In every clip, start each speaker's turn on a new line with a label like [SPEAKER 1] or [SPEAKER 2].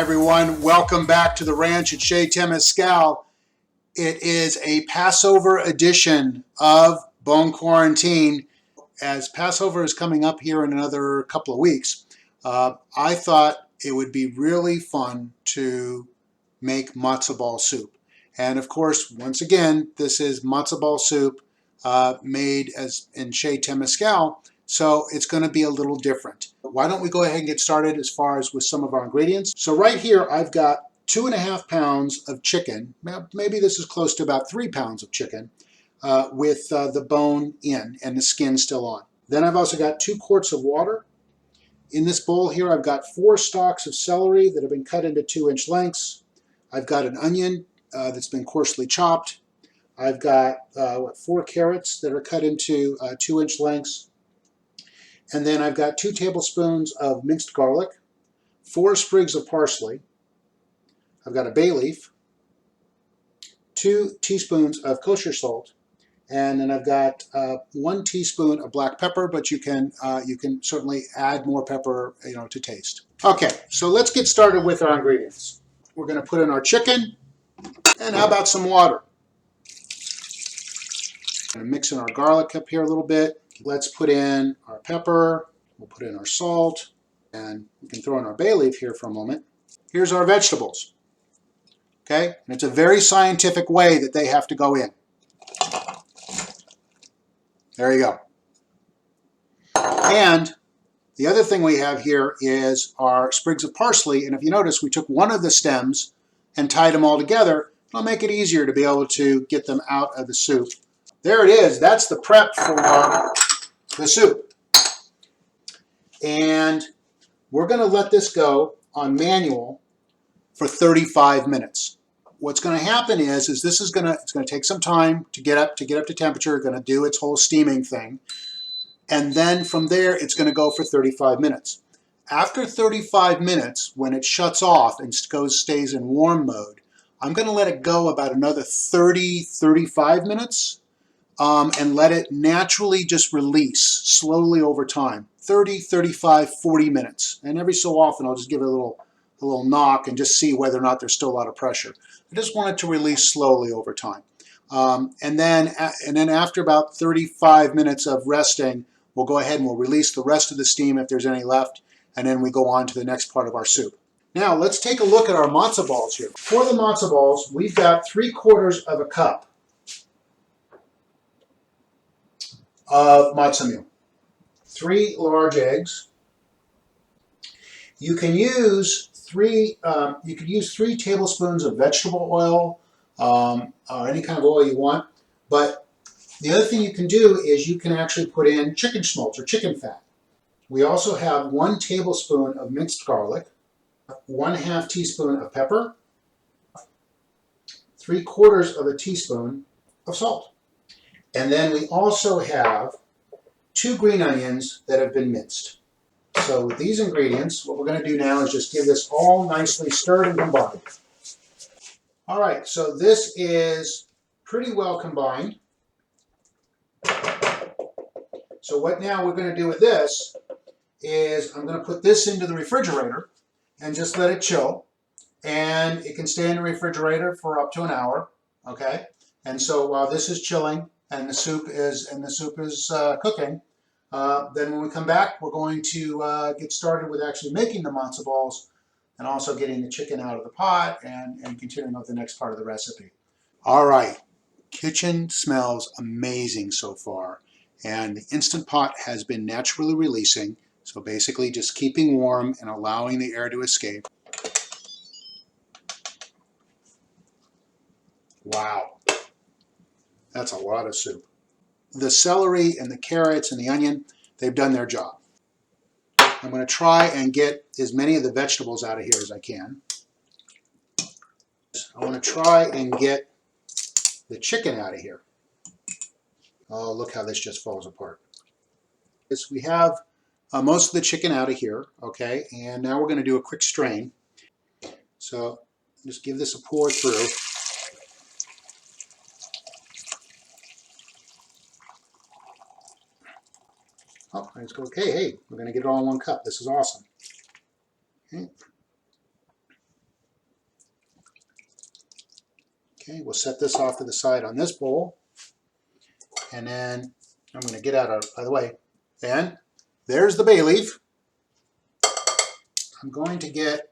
[SPEAKER 1] everyone, welcome back to the ranch at Chez Temescal. It is a Passover edition of Bone Quarantine. As Passover is coming up here in another couple of weeks, I thought it would be really fun to make matzo ball soup. And of course, once again, this is matzo ball soup made as in Chez Temescal, so it's going to be a little different. Why don't we go ahead and get started as far as with some of our ingredients. So right here I've got 2.5 pounds of chicken. Maybe this is close to about 3 pounds of chicken with the bone in and the skin still on. Then I've also got 2 quarts of water. In this bowl here I've got 4 stalks of celery that have been cut into 2-inch lengths. I've got an onion that's been coarsely chopped. I've got 4 carrots that are cut into 2-inch lengths. And then I've got 2 tablespoons of minced garlic, 4 sprigs of parsley. I've got a bay leaf, 2 teaspoons of kosher salt, and then I've got 1 teaspoon of black pepper, but you can certainly add more pepper, to taste. Okay, so let's get started with our ingredients. We're going to put in our chicken, and how about some water? I'm going to mix in our garlic up here a little bit. Let's put in our pepper, we'll put in our salt, and we can throw in our bay leaf here for a moment. Here's our vegetables. Okay, and it's a very scientific way that they have to go in. There you go. And the other thing we have here is our sprigs of parsley, and if you notice, we took one of the stems and tied them all together. It'll make it easier to be able to get them out of the soup. There it is. That's the prep for the soup. And we're going to let this go on manual for 35 minutes. What's going to happen is this is going to take some time to get up to temperature. It's going to do its whole steaming thing. And then from there, it's going to go for 35 minutes. After 35 minutes, when it shuts off and stays in warm mode, I'm going to let it go about another 35 minutes. And let it naturally just release slowly over time, 30, 35, 40 minutes. And every so often I'll just give it a little knock and just see whether or not there's still a lot of pressure. I just want it to release slowly over time. And then after about 35 minutes of resting, we'll go ahead and we'll release the rest of the steam if there's any left, and then we go on to the next part of our soup. Now let's take a look at our matzo balls here. For the matzo balls, we've got 3/4 of a cup of matzo meal, 3 large eggs. You can use 3 tablespoons of vegetable oil or any kind of oil you want. But the other thing you can do is you can actually put in chicken schmaltz or chicken fat. We also have 1 tablespoon of minced garlic, 1/2 teaspoon of pepper, 3/4 of a teaspoon of salt. And then we also have 2 green onions that have been minced. So with these ingredients, what we're going to do now is just give this all nicely stirred and combined. All right, so this is pretty well combined. So what now we're going to do with this is I'm going to put this into the refrigerator and just let it chill. And it can stay in the refrigerator for up to an hour, okay? And so while this is chilling, and the soup is cooking. Then when we come back, we're going to get started with actually making the matzo balls and also getting the chicken out of the pot and continuing with the next part of the recipe. All right, kitchen smells amazing so far, and the Instant Pot has been naturally releasing, so basically just keeping warm and allowing the air to escape. Wow. That's a lot of soup. The celery and the carrots and the onion, they've done their job. I'm going to try and get as many of the vegetables out of here as I can. I want to try and get the chicken out of here. Oh, look how this just falls apart. We have most of the chicken out of here, okay, and now we're going to do a quick strain. So just give this a pour through. Oh, let's go. Okay, hey, we're going to get it all in one cup. This is awesome. Okay. Okay, we'll set this off to the side on this bowl. And then I'm going to get out our, by the way, and there's the bay leaf. I'm going to get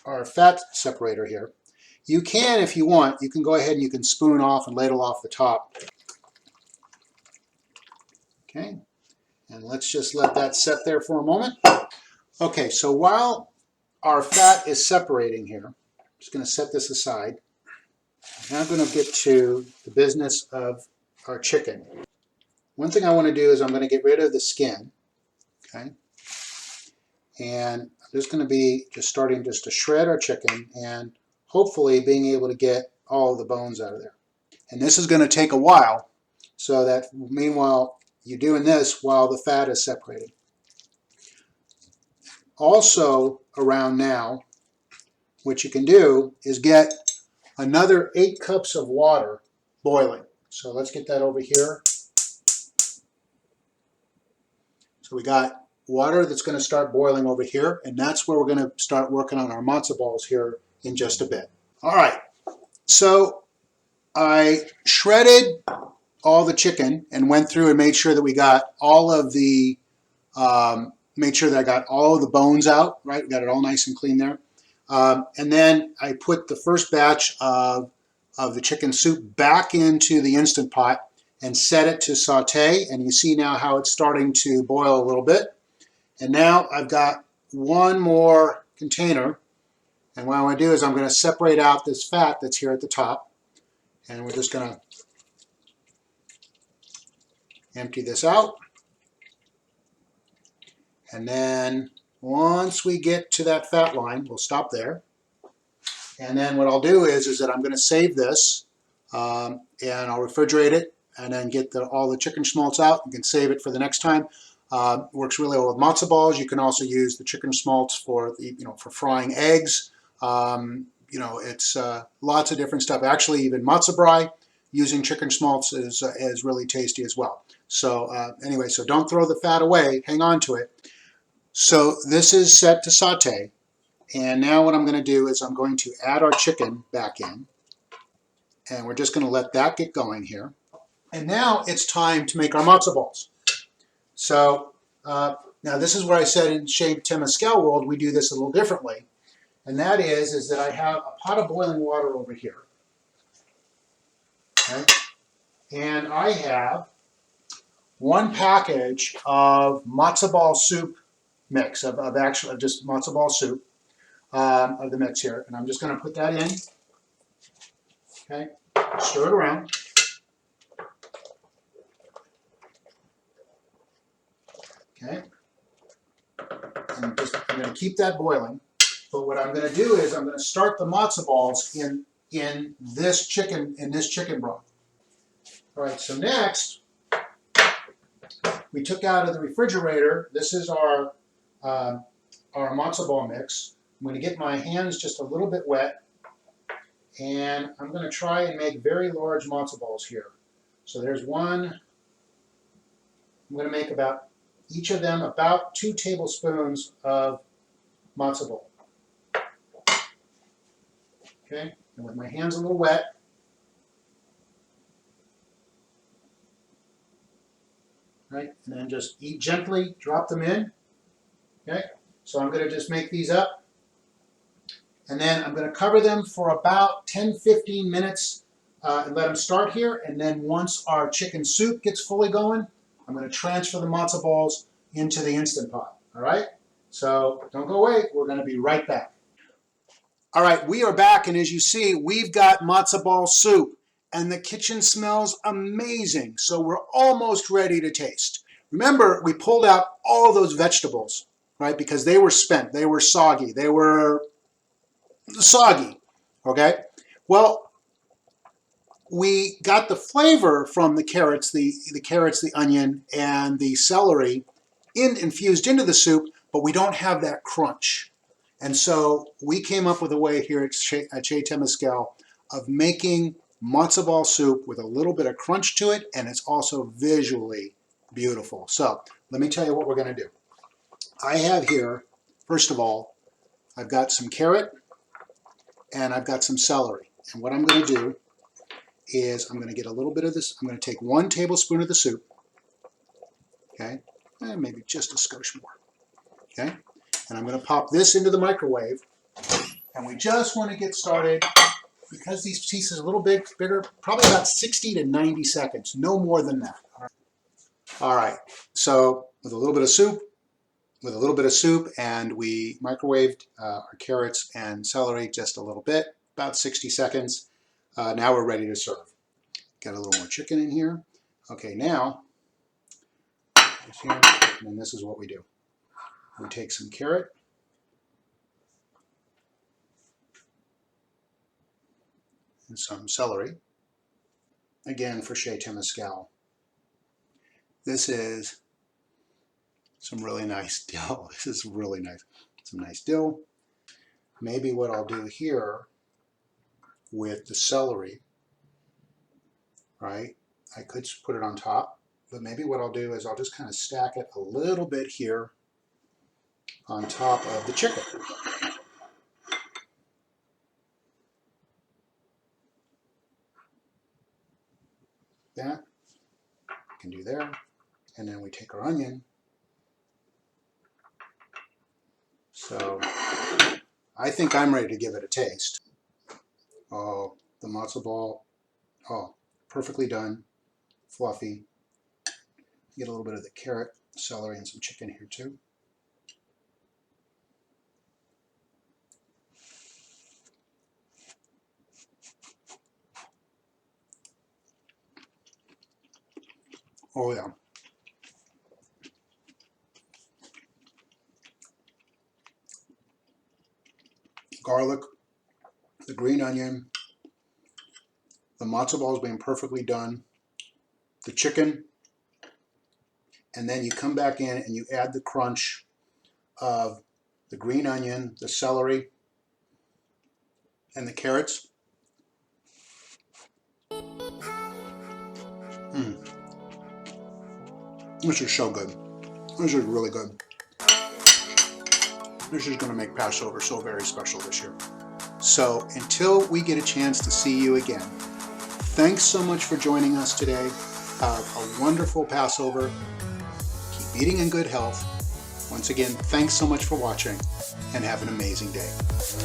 [SPEAKER 1] our fat separator here. You can, if you want, you can go ahead and you can spoon off and ladle off the top. Okay, and let's just let that set there for a moment. Okay, so while our fat is separating here, I'm just going to set this aside. Now I'm going to get to the business of our chicken. One thing I want to do is I'm going to get rid of the skin. Okay, and I'm just going to be starting to shred our chicken and hopefully being able to get all of the bones out of there. And this is going to take a while, so that meanwhile you're doing this while the fat is separated. Also around now, what you can do is get another 8 cups of water boiling. So let's get that over here. So we got water that's going to start boiling over here, and that's where we're going to start working on our matzo balls here in just a bit. All right, so I shredded all the chicken and went through and made sure that we got all of the, made sure that I got all of the bones out, right? We got it all nice and clean there. And then I put the first batch of the chicken soup back into the Instant Pot and set it to saute. And you see now how it's starting to boil a little bit. And now I've got one more container. And what I want to do is I'm going to separate out this fat that's here at the top. And we're just going to empty this out. And then once we get to that fat line, we'll stop there. And then what I'll do is that I'm going to save this and I'll refrigerate it and then get all the chicken schmaltz out. You can save it for the next time. Works really well with matzo balls. You can also use the chicken schmaltz for for frying eggs. It's lots of different stuff. Actually, even matzo brie using chicken schmaltz is really tasty as well. So anyway, so don't throw the fat away. Hang on to it. So this is set to saute. And now what I'm going to do is I'm going to add our chicken back in. And we're just going to let that get going here. And now it's time to make our matzo balls. So now this is where I said in Chez Temescal world we do this a little differently. And that is that I have a pot of boiling water over here. Okay? And I have one package of matzo ball soup mix, of just matzo ball soup of the mix here. And I'm just going to put that in. Okay, stir it around. Okay, and I'm going to keep that boiling. But what I'm going to do is I'm going to start the matzo balls in this chicken broth. All right, so next we took out of the refrigerator. This is our matzo ball mix. I'm going to get my hands just a little bit wet, and I'm going to try and make very large matzo balls here. So there's one. I'm going to make about each of them about 2 tablespoons of matzo ball. Okay, and with my hands a little wet, right, and then just gently drop them in. Okay, so I'm going to just make these up, and then I'm going to cover them for about 10-15 minutes and let them start here. And then once our chicken soup gets fully going, I'm going to transfer the matzo balls into the Instant Pot. All right, so don't go away. We're going to be right back. All right, we are back, and as you see, we've got matzo ball soup, and the kitchen smells amazing. So we're almost ready to taste. Remember, we pulled out all those vegetables, right, because they were spent, they were soggy, okay? Well, we got the flavor from the carrots, the onion, and the celery infused into the soup, but we don't have that crunch. And so we came up with a way here at Chez Temescal of making matzo ball soup with a little bit of crunch to it, and it's also visually beautiful. So let me tell you what we're going to do. I have here, first of all, I've got some carrot and I've got some celery. And what I'm going to do is I'm going to get a little bit of this. I'm going to take 1 tablespoon of the soup, okay, and maybe just a skosh more, okay, and I'm going to pop this into the microwave, and we just want to get started because these pieces are a little bigger, probably about 60 to 90 seconds, no more than that. All right, so with a little bit of soup, and we microwaved our carrots and celery just a little bit, about 60 seconds. Now we're ready to serve. Got a little more chicken in here. Okay, now, here, and then this is what we do. We take some carrot, and some celery, again for Chez Temescal. This is some really nice dill. This is really nice. Some nice dill. Maybe what I'll do here with the celery, right? I could put it on top, but maybe what I'll do is I'll just kind of stack it a little bit here on top of the chicken. That we can do there. And then we take our onion. So I think I'm ready to give it a taste. Oh, the matzo ball. Oh, perfectly done. Fluffy. Get a little bit of the carrot, celery, and some chicken here too. Oh yeah. Garlic, the green onion, the matzo balls being perfectly done, the chicken, and then you come back in and you add the crunch of the green onion, the celery, and the carrots. This is so good. This is really good. This is going to make Passover so very special this year. So until we get a chance to see you again, thanks so much for joining us today. Have a wonderful Passover. Keep eating in good health. Once again, thanks so much for watching, and have an amazing day.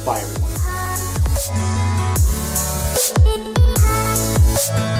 [SPEAKER 1] Bye, everyone.